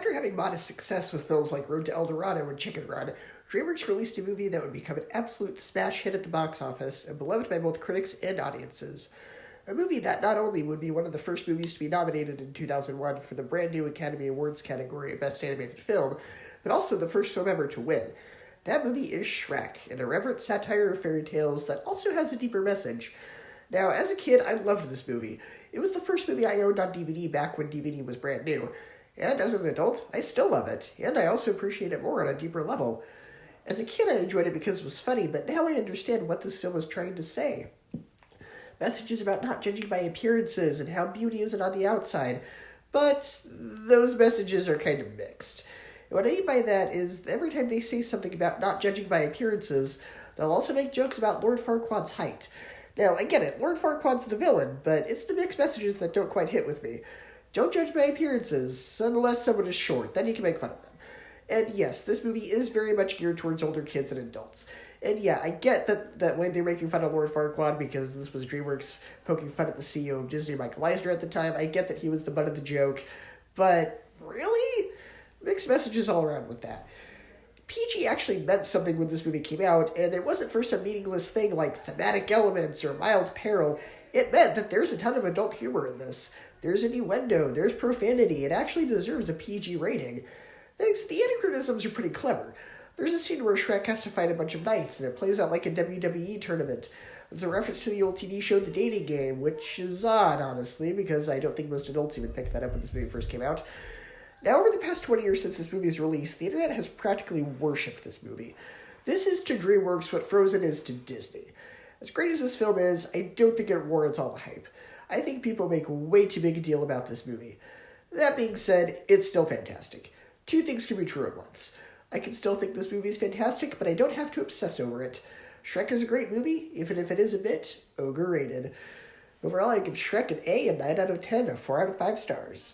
after having modest success with films like Road to El Dorado and Chicken Run, DreamWorks released a movie that would become an absolute smash hit at the box office and beloved by both critics and audiences. A movie that not only would be one of the first movies to be nominated in 2001 for the brand new Academy Awards category of Best Animated Film, but also the first film ever to win. That movie is Shrek, an irreverent satire of fairy tales that also has a deeper message. Now, as a kid, I loved this movie. It was the first movie I owned on DVD back when DVD was brand new. And as an adult, I still love it, and I also appreciate it more on a deeper level. As a kid, I enjoyed it because it was funny, but now I understand what this film was trying to say. Messages about not judging by appearances and how beauty isn't on the outside, but those messages are kind of mixed. And what I mean by that is every time they say something about not judging by appearances, they'll also make jokes about Lord Farquaad's height. Now, I get it, Lord Farquaad's the villain, but it's the mixed messages that don't quite hit with me. Don't judge by appearances, unless someone is short, then you can make fun of them. And yes, this movie is very much geared towards older kids and adults. And yeah, I get that when they're making fun of Lord Farquaad because this was DreamWorks poking fun at the CEO of Disney, Michael Eisner, at the time, I get that he was the butt of the joke, but really? Mixed messages all around with that. PG actually meant something when this movie came out, and it wasn't for some meaningless thing like thematic elements or mild peril. It meant that there's a ton of adult humor in this. There's innuendo, there's profanity, it actually deserves a PG rating. Thanks, the anachronisms are pretty clever. There's a scene where Shrek has to fight a bunch of knights, and it plays out like a WWE tournament. There's a reference to the old TV show The Dating Game, which is odd, honestly, because I don't think most adults even picked that up when this movie first came out. Now, over the past 20 years since this movie's release, the internet has practically worshipped this movie. This is to DreamWorks what Frozen is to Disney. As great as this film is, I don't think it warrants all the hype. I think people make way too big a deal about this movie. That being said, it's still fantastic. Two things can be true at once. I can still think this movie is fantastic, but I don't have to obsess over it. Shrek is a great movie, even if it is a bit overrated. Overall, I give Shrek an A, a 9 out of 10, a 4 out of 5 stars.